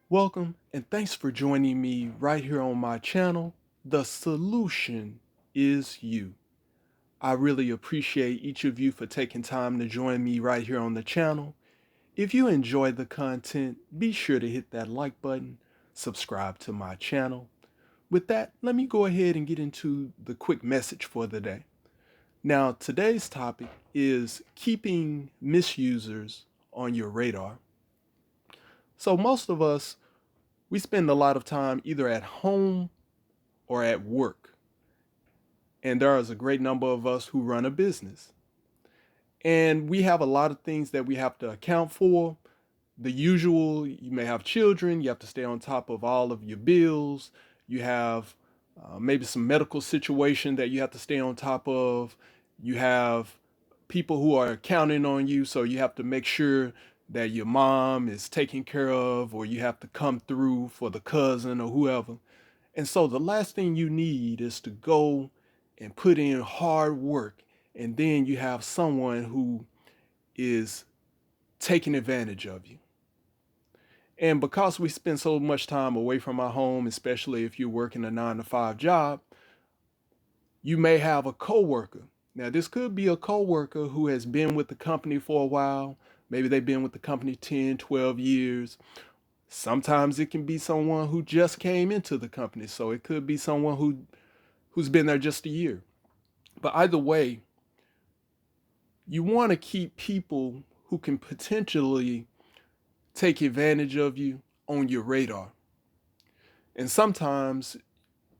Welcome and thanks for joining me right here on my channel. The solution is you. I really appreciate each of you for taking time to join me right here on the channel. If you enjoy the content, be sure to hit that like button, subscribe to my channel. With that, let me go ahead and get into the quick message for the day. Now, today's topic is keeping misusers on your radar. So most of us, we spend a lot of time either at home or at work. And there is a great number of us who run a business. And we have a lot of things that we have to account for. The usual, you may have children, you have to stay on top of all of your bills. You have maybe some medical situation that you have to stay on top of. You have people who are counting on you, so you have to make sure that your mom is taken care of, or you have to come through for the cousin or whoever. And so the last thing you need is to go and put in hard work, and then you have someone who is taking advantage of you. And because we spend so much time away from our home, especially if you're working a 9 to 5 job, you may have a coworker. Now, this could be a coworker who has been with the company for a while. Maybe they've been with the company 10, 12 years. Sometimes it can be someone who just came into the company. So it could be someone who's been there just a year. But either way, you want to keep people who can potentially take advantage of you on your radar. And sometimes,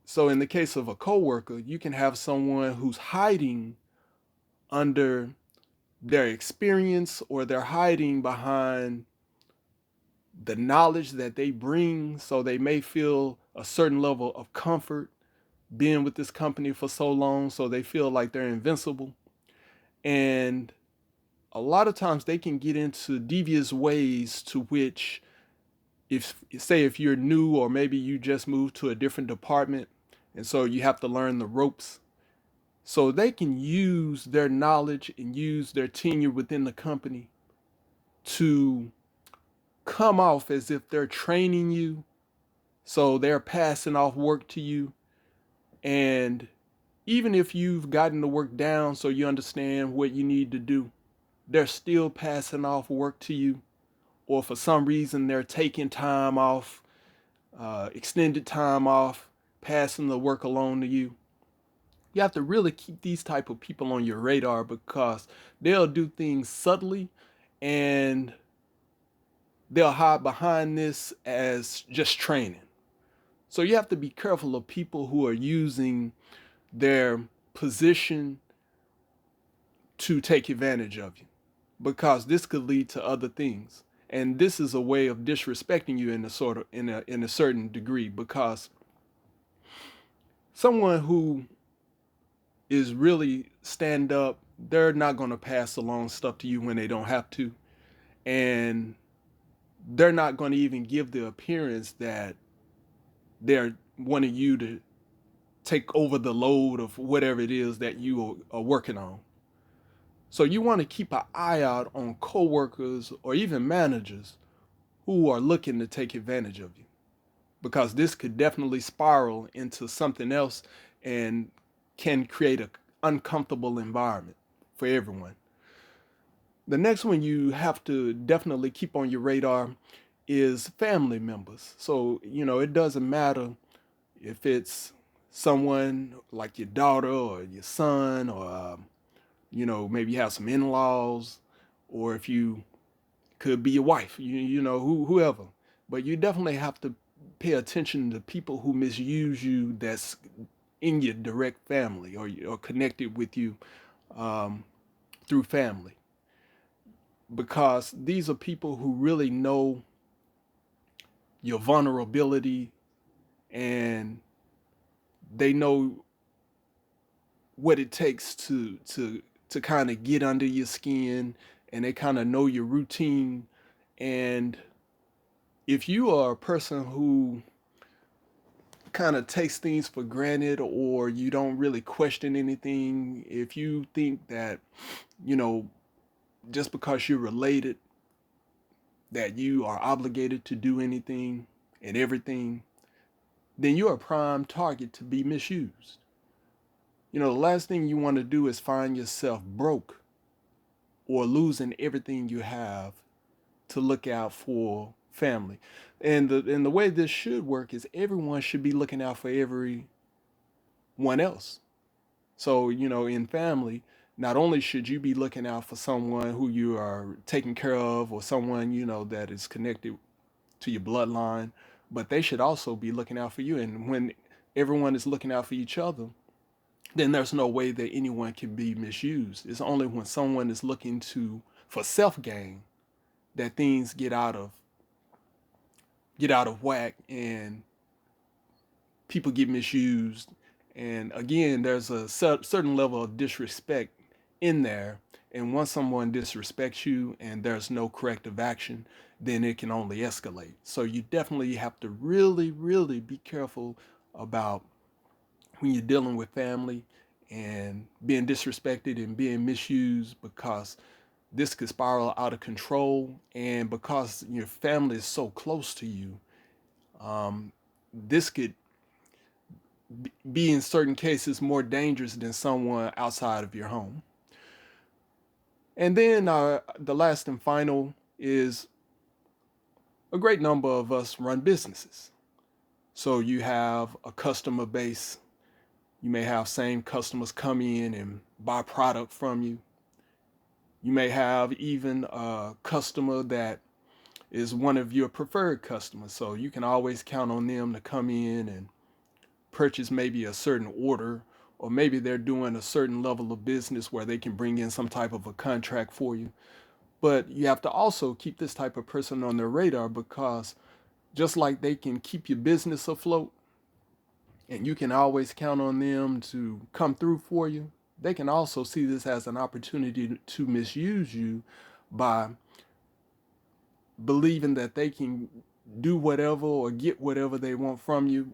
so in the case of a coworker, you can have someone who's hiding under their experience, or they're hiding behind the knowledge that they bring. So they may feel a certain level of comfort being with this company for so long, so they feel like they're invincible. And a lot of times they can get into devious ways to which, if you're new, or maybe you just moved to a different department and so you have to learn the ropes, so they can use their knowledge and use their tenure within the company to come off as if they're training you. So they're passing off work to you, and even if you've gotten the work down so you understand what you need to do, they're still passing off work to you. Or for some reason they're taking time off, extended time off, passing the work along to you. You have to really keep these type of people on your radar, because they'll do things subtly, and they'll hide behind this as just training. So you have to be careful of people who are using their position to take advantage of you, because this could lead to other things. And this is a way of disrespecting you in a certain degree, because someone who is really stand up, they're not going to pass along stuff to you when they don't have to. And they're not going to even give the appearance that they're wanting you to take over the load of whatever it is that you are working on. So you want to keep an eye out on coworkers or even managers who are looking to take advantage of you, because this could definitely spiral into something else and can create an uncomfortable environment for everyone. The next one you have to definitely keep on your radar is family members. So, it doesn't matter if it's someone like your daughter or your son, or, maybe you have some in laws, or if you could be your wife, whoever. But you definitely have to pay attention to people who misuse you, that's in your direct family, or connected with you um, through family, because these are people who really know your vulnerability, and they know what it takes to kind of get under your skin, and they kind of know your routine. And if you are a person who kind of takes things for granted, or you don't really question anything, if you think that, you know, just because you're related, that you are obligated to do anything, and everything, then you're a prime target to be misused. You know, the last thing you want to do is find yourself broke or losing everything you have to look out for family. And the way this should work is everyone should be looking out for everyone else. So, you know, in family, not only should you be looking out for someone who you are taking care of or someone, you know, that is connected to your bloodline, but they should also be looking out for you. And when everyone is looking out for each other, then there's no way that anyone can be misused. It's only when someone is looking to for self gain that things get out of whack and people get misused. And again, there's a certain level of disrespect in there. And once someone disrespects you and there's no corrective action, then it can only escalate. So you definitely have to really, really be careful about when you're dealing with family and being disrespected and being misused, because this could spiral out of control. And because your family is so close to you, this could be in certain cases more dangerous than someone outside of your home. And then the last and final is a great number of us run businesses. So you have a customer base. You may have same customers come in and buy product from you. You may have even a customer that is one of your preferred customers. So you can always count on them to come in and purchase maybe a certain order, or maybe they're doing a certain level of business where they can bring in some type of a contract for you. But you have to also keep this type of person on their radar, because just like they can keep your business afloat and you can always count on them to come through for you, they can also see this as an opportunity to misuse you by believing that they can do whatever or get whatever they want from you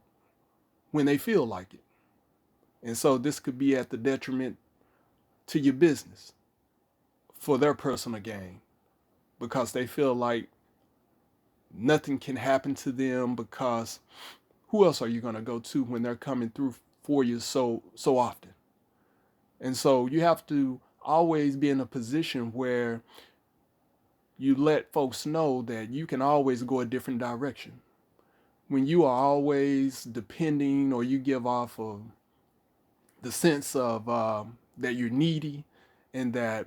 when they feel like it. And so this could be at the detriment to your business for their personal gain, because they feel like nothing can happen to them, because who else are you going to go to when they're coming through for you so often? And so you have to always be in a position where you let folks know that you can always go a different direction. When you are always depending, or you give off of the sense of that you're needy and that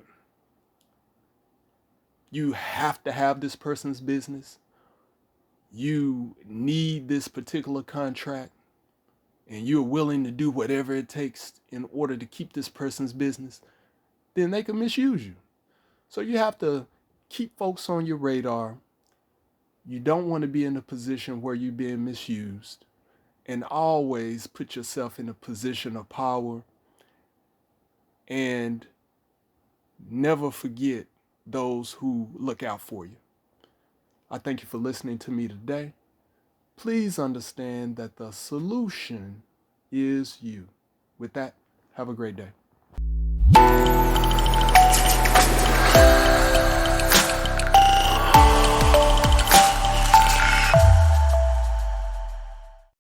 you have to have this person's business, you need this particular contract, and you're willing to do whatever it takes in order to keep this person's business, then they can misuse you. So you have to keep folks on your radar. You don't want to be in a position where you're being misused, and always put yourself in a position of power, and never forget those who look out for you. I thank you for listening to me today. Please understand that the solution is you. With that, have a great day.